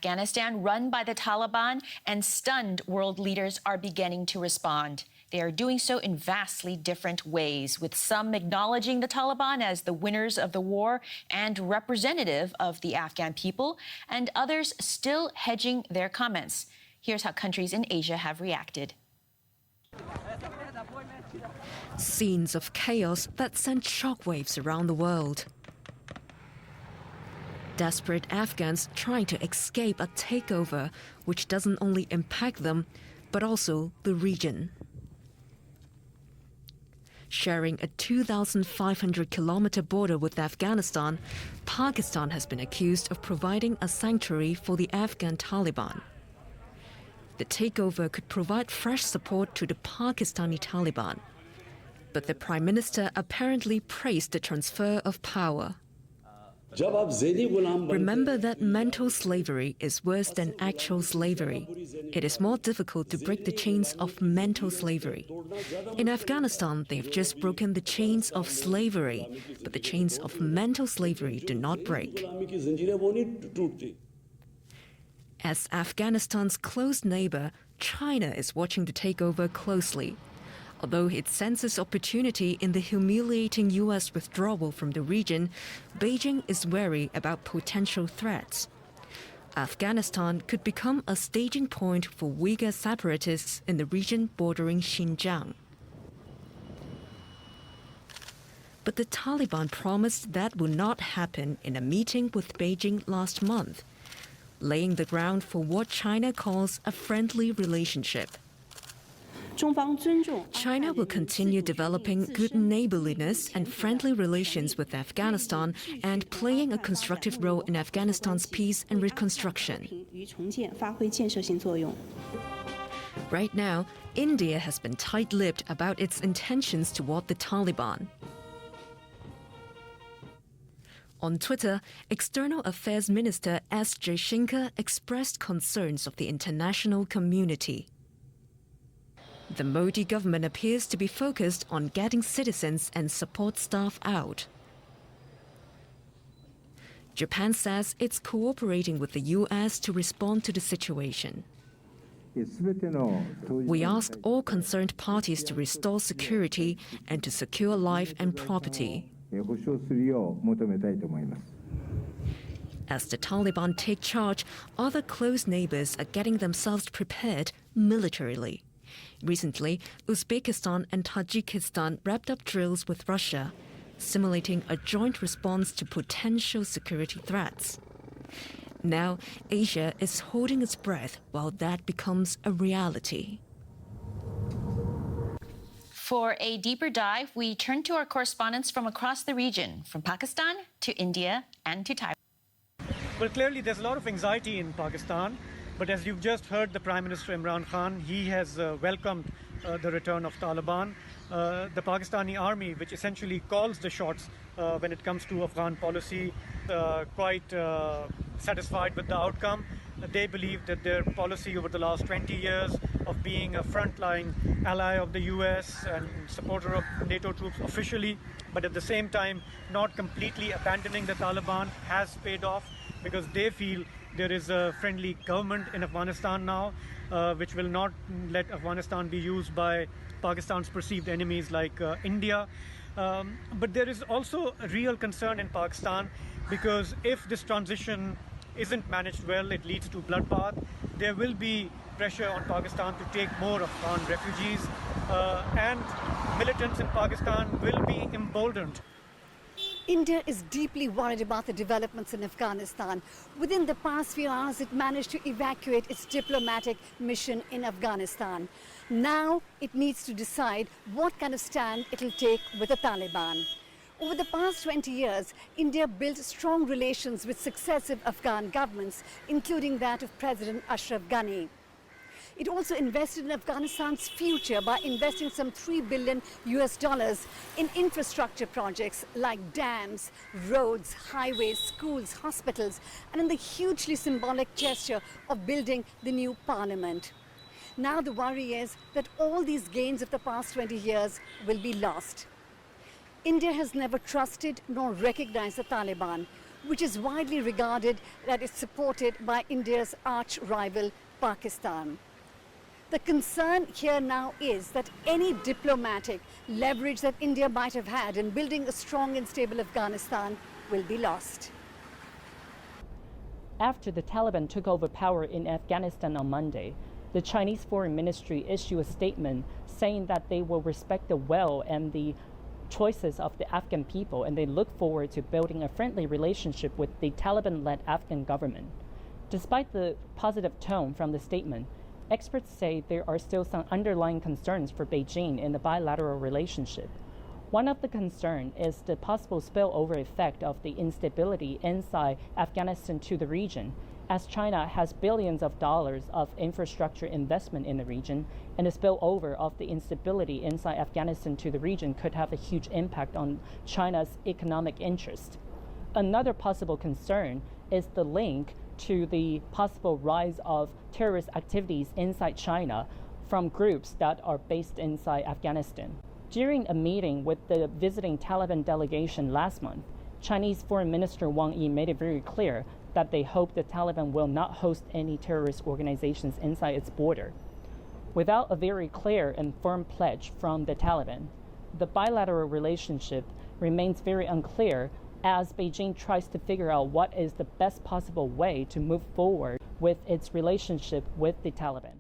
Afghanistan run by the Taliban, and stunned world leaders are beginning to respond. They are doing so in vastly different ways, with some acknowledging the Taliban as the winners of the war and representative of the Afghan people, and others still hedging their comments. Here's how countries in Asia have reacted. Scenes of chaos that sent shockwaves around the world. Desperate Afghans trying to escape a takeover which doesn't only impact them, but also the region. Sharing a 2,500-kilometer border with Afghanistan, Pakistan has been accused of providing a sanctuary for the Afghan Taliban. The takeover could provide fresh support to the Pakistani Taliban. But the Prime Minister apparently praised the transfer of power. Remember that mental slavery is worse than actual slavery. It is more difficult to break the chains of mental slavery. In Afghanistan, they've just broken the chains of slavery, but the chains of mental slavery do not break. As Afghanistan's close neighbor, China is watching the takeover closely. Although it senses opportunity in the humiliating U.S. withdrawal from the region, Beijing is wary about potential threats. Afghanistan could become a staging point for Uyghur separatists in the region bordering Xinjiang. But the Taliban promised that would not happen in a meeting with Beijing last month, laying the ground for what China calls a friendly relationship. China will continue developing good neighborliness and friendly relations with Afghanistan and playing a constructive role in Afghanistan's peace and reconstruction. Right now, India has been tight-lipped about its intentions toward the Taliban. On Twitter, External Affairs Minister S. Jaishankar expressed concerns of the international community. The Modi government appears to be focused on getting citizens and support staff out. Japan says it's cooperating with the U.S. to respond to the situation. We ask all concerned parties to restore security and to secure life and property. As the Taliban take charge, other close neighbors are getting themselves prepared militarily. Recently, Uzbekistan and Tajikistan wrapped up drills with Russia, simulating a joint response to potential security threats. Now, Asia is holding its breath while that becomes a reality. For a deeper dive, we turn to our correspondents from across the region, from Pakistan to India and to Taiwan. Well, clearly there's a lot of anxiety in Pakistan. But as you've just heard, the Prime Minister Imran Khan, he has welcomed the return of Taliban. The Pakistani army, which essentially calls the shots when it comes to Afghan policy, quite satisfied with the outcome. They believe that their policy over the last 20 years of being a frontline ally of the US and supporter of NATO troops officially, but at the same time not completely abandoning the Taliban, has paid off, because they feel there is a friendly government in Afghanistan now, which will not let Afghanistan be used by Pakistan's perceived enemies like India. But there is also a real concern in Pakistan, because if this transition isn't managed well, it leads to bloodbath. There will be pressure on Pakistan to take more Afghan refugees, and militants in Pakistan will be emboldened. India is deeply worried about the developments in Afghanistan. Within the past few hours, it managed to evacuate its diplomatic mission in Afghanistan. Now it needs to decide what kind of stand it will take with the Taliban. Over the past 20 years, India built strong relations with successive Afghan governments, including that of President Ashraf Ghani. It also invested in Afghanistan's future by investing some $3 billion in infrastructure projects like dams, roads, highways, schools, hospitals, and in the hugely symbolic gesture of building the new parliament. Now the worry is that all these gains of the past 20 years will be lost. India has never trusted nor recognized the Taliban. which is widely regarded that it's supported by India's arch rival, Pakistan. The concern here now is that any diplomatic leverage that India might have had in building a strong and stable Afghanistan will be lost. After the Taliban took over power in Afghanistan on Monday, the Chinese Foreign Ministry issued a statement saying that they will respect the will and the choices of the Afghan people, and they look forward to building a friendly relationship with the Taliban-led Afghan government. Despite the positive tone from the statement, experts say there are still some underlying concerns for Beijing in the bilateral relationship. One of the concerns is the possible spillover effect of the instability inside Afghanistan to the region, as China has billions of dollars of infrastructure investment in the region, and the spillover of the instability inside Afghanistan to the region could have a huge impact on China's economic interest. Another possible concern is the link to the possible rise of terrorist activities inside China from groups that are based inside Afghanistan. During a meeting with the visiting Taliban delegation last month, Chinese Foreign Minister Wang Yi made it very clear that they hope the Taliban will not host any terrorist organizations inside its border. Without a very clear and firm pledge from the Taliban, the bilateral relationship remains very unclear as Beijing tries to figure out what is the best possible way to move forward with its relationship with the Taliban.